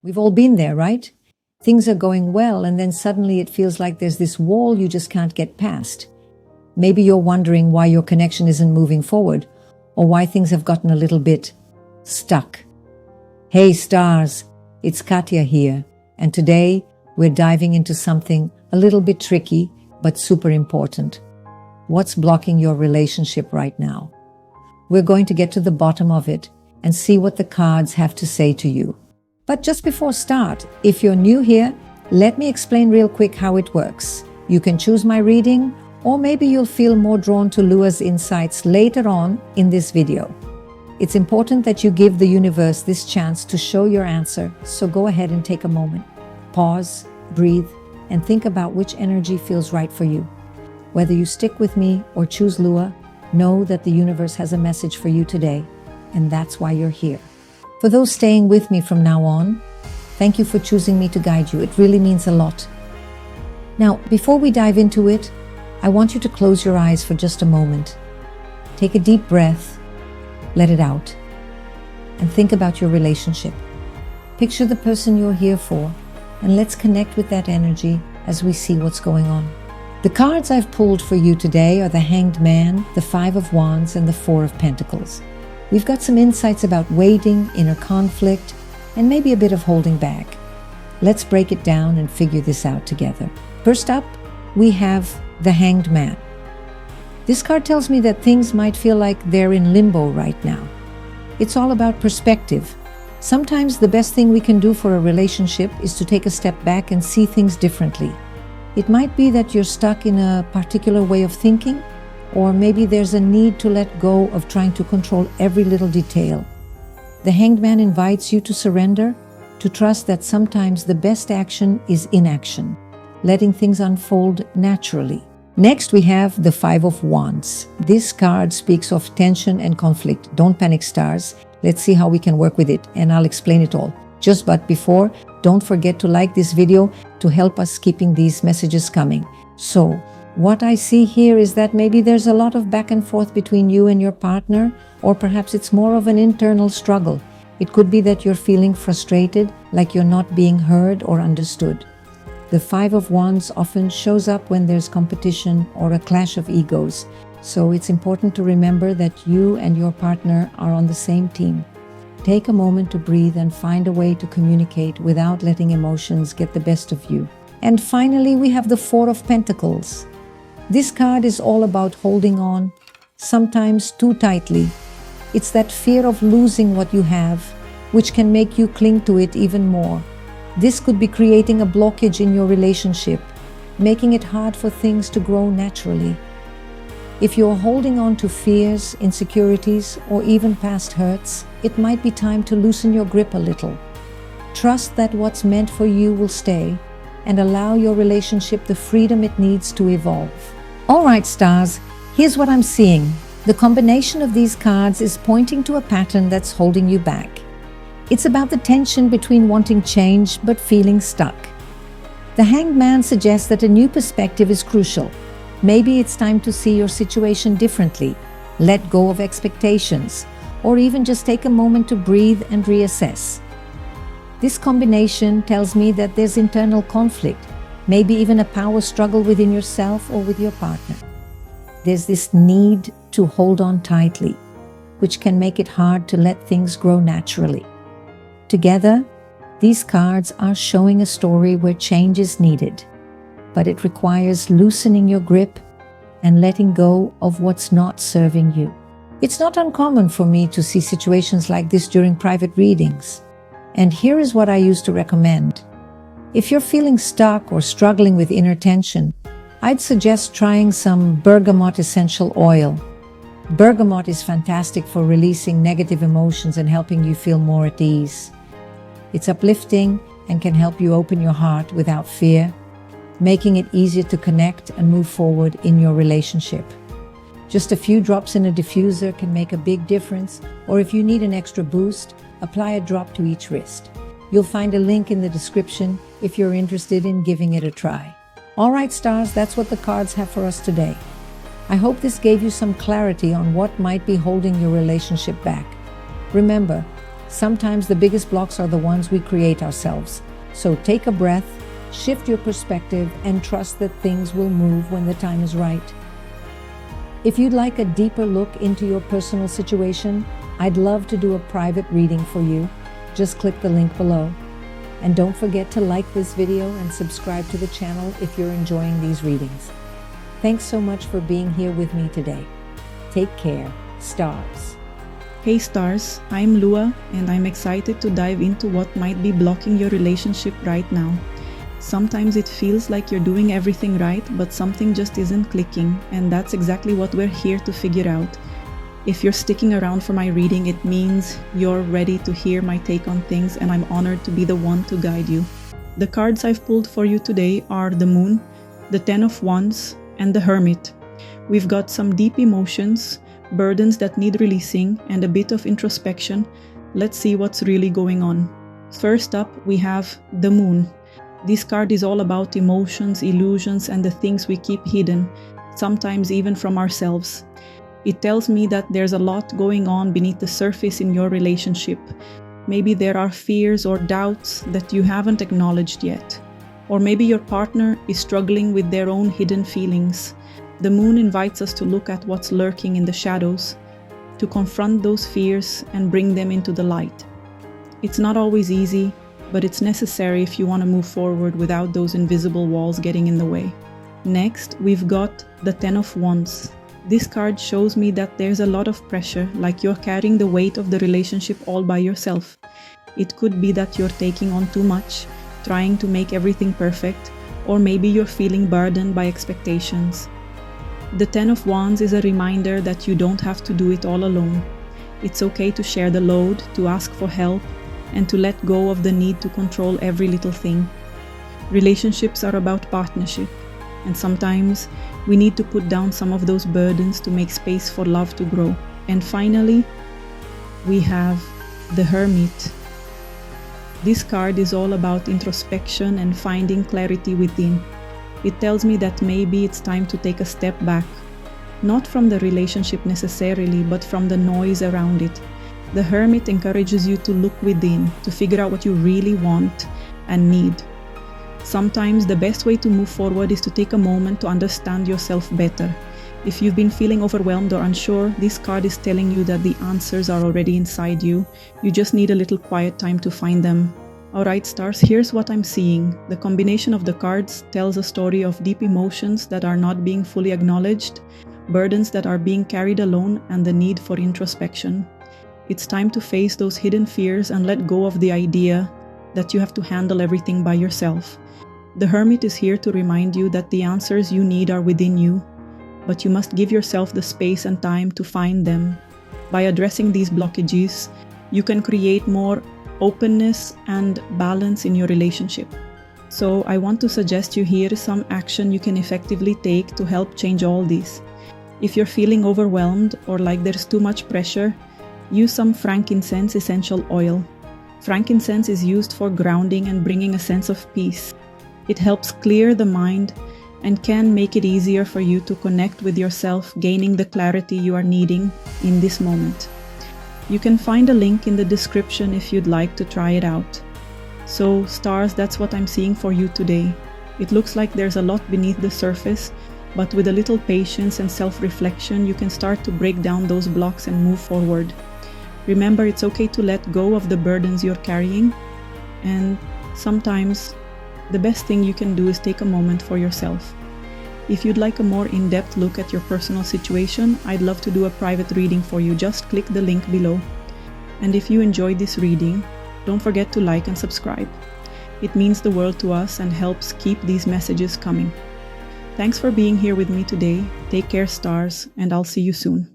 We've all been there, right? Things are going well, and then suddenly it feels like there's this wall you just can't get past. Maybe you're wondering why your connection isn't moving forward, or why things have gotten a little bit stuck. Hey stars, it's Katia here, and today we're diving into something a little bit tricky, but super important. What's blocking your relationship right now? We're going to get to the bottom of it and see what the cards have to say to you. But just before start, if you're new here, let me explain real quick how it works. You can choose my reading, or maybe you'll feel more drawn to Lua's insights later on in this video. It's important that you give the universe this chance to show your answer, so go ahead and take a moment. Pause, breathe, and think about which energy feels right for you. Whether you stick with me or choose Lua, know that the universe has a message for you today, and that's why you're here. For those staying with me from now on, thank you for choosing me to guide you. It really means a lot. Now, before we dive into it, I want you to close your eyes for just a moment. Take a deep breath, let it out, and think about your relationship. Picture the person you're here for, and let's connect with that energy as we see what's going on. The cards I've pulled for you today are the Hanged Man, the Five of Wands, and the Four of Pentacles. We've got some insights about waiting, inner conflict, and maybe a bit of holding back. Let's break it down and figure this out together. First up, we have the Hanged Man. This card tells me that things might feel like they're in limbo right now. It's all about perspective. Sometimes the best thing we can do for a relationship is to take a step back and see things differently. It might be that you're stuck in a particular way of thinking, or maybe there's a need to let go of trying to control every little detail. The Hanged Man invites you to surrender, to trust that sometimes the best action is inaction, letting things unfold naturally. Next, we have the Five of Wands. This card speaks of tension and conflict. Don't panic, stars. Let's see how we can work with it, and I'll explain it all. But before, don't forget to like this video to help us keeping these messages coming. So, what I see here is that maybe there's a lot of back and forth between you and your partner, or perhaps it's more of an internal struggle. It could be that you're feeling frustrated, like you're not being heard or understood. The Five of Wands often shows up when there's competition or a clash of egos, so it's important to remember that you and your partner are on the same team. Take a moment to breathe and find a way to communicate without letting emotions get the best of you. And finally, we have the Four of Pentacles. This card is all about holding on, sometimes too tightly. It's that fear of losing what you have, which can make you cling to it even more. This could be creating a blockage in your relationship, making it hard for things to grow naturally. If you're holding on to fears, insecurities, or even past hurts, it might be time to loosen your grip a little. Trust that what's meant for you will stay, and allow your relationship the freedom it needs to evolve. All right, stars, here's what I'm seeing. The combination of these cards is pointing to a pattern that's holding you back. It's about the tension between wanting change but feeling stuck. The Hanged Man suggests that a new perspective is crucial. Maybe it's time to see your situation differently, let go of expectations, or even just take a moment to breathe and reassess. This combination tells me that there's internal conflict, maybe even a power struggle within yourself or with your partner. There's this need to hold on tightly, which can make it hard to let things grow naturally. Together, these cards are showing a story where change is needed, but it requires loosening your grip and letting go of what's not serving you. It's not uncommon for me to see situations like this during private readings. And here is what I used to recommend. If you're feeling stuck or struggling with inner tension, I'd suggest trying some bergamot essential oil. Bergamot is fantastic for releasing negative emotions and helping you feel more at ease. It's uplifting and can help you open your heart without fear, making it easier to connect and move forward in your relationship. Just a few drops in a diffuser can make a big difference, or if you need an extra boost, apply a drop to each wrist. You'll find a link in the description if you're interested in giving it a try. All right, stars, that's what the cards have for us today. I hope this gave you some clarity on what might be holding your relationship back. Remember, Sometimes the biggest blocks are the ones we create ourselves. So take a breath, shift your perspective, and trust that things will move when the time is right. If you'd like a deeper look into your personal situation, I'd love to do a private reading for you. Just click the link below. And don't forget to like this video and subscribe to the channel if you're enjoying these readings. Thanks so much for being here with me today. Take care, stars. Hey stars, I'm Lua and I'm excited to dive into what might be blocking your relationship right now. Sometimes it feels like you're doing everything right, but something just isn't clicking, and that's exactly what we're here to figure out. If you're sticking around for my reading, it means you're ready to hear my take on things, and I'm honored to be the one to guide you. The cards I've pulled for you today are the Moon, the Ten of Wands, and the Hermit. We've got some deep emotions, burdens that need releasing, and a bit of introspection. Let's see what's really going on. First up, we have the Moon. This card is all about emotions, illusions, and the things we keep hidden, sometimes even from ourselves. It tells me that there's a lot going on beneath the surface in your relationship. Maybe there are fears or doubts that you haven't acknowledged yet. Or maybe your partner is struggling with their own hidden feelings. The Moon invites us to look at what's lurking in the shadows, to confront those fears and bring them into the light. It's not always easy, but it's necessary if you want to move forward without those invisible walls getting in the way. Next, we've got the Ten of Wands. This card shows me that there's a lot of pressure, like you're carrying the weight of the relationship all by yourself. It could be that you're taking on too much, trying to make everything perfect, or maybe you're feeling burdened by expectations. The Ten of Wands is a reminder that you don't have to do it all alone. It's okay to share the load, to ask for help, and to let go of the need to control every little thing. Relationships are about partnership, and sometimes we need to put down some of those burdens to make space for love to grow. And finally, we have the Hermit. This card is all about introspection and finding clarity within. It tells me that maybe it's time to take a step back, not from the relationship necessarily, but from the noise around it. The Hermit encourages you to look within, to figure out what you really want and need. Sometimes the best way to move forward is to take a moment to understand yourself better. If you've been feeling overwhelmed or unsure, this card is telling you that the answers are already inside you. You just need a little quiet time to find them. Alright stars, here's what I'm seeing. The combination of the cards tells a story of deep emotions that are not being fully acknowledged, burdens that are being carried alone, and the need for introspection. It's time to face those hidden fears and let go of the idea that you have to handle everything by yourself. The Hermit is here to remind you that the answers you need are within you, but you must give yourself the space and time to find them. By addressing these blockages, you can create more openness and balance in your relationship. So I want to suggest you here some action you can effectively take to help change all this. If you're feeling overwhelmed or like there's too much pressure, use some frankincense essential oil. Frankincense is used for grounding and bringing a sense of peace. It helps clear the mind and can make it easier for you to connect with yourself, gaining the clarity you are needing in this moment. You can find a link in the description if you'd like to try it out. So, stars, that's what I'm seeing for you today. It looks like there's a lot beneath the surface, but with a little patience and self-reflection, you can start to break down those blocks and move forward. Remember, it's okay to let go of the burdens you're carrying, and sometimes the best thing you can do is take a moment for yourself. If you'd like a more in-depth look at your personal situation, I'd love to do a private reading for you. Just click the link below. And if you enjoyed this reading, don't forget to like and subscribe. It means the world to us and helps keep these messages coming. Thanks for being here with me today. Take care, stars, and I'll see you soon.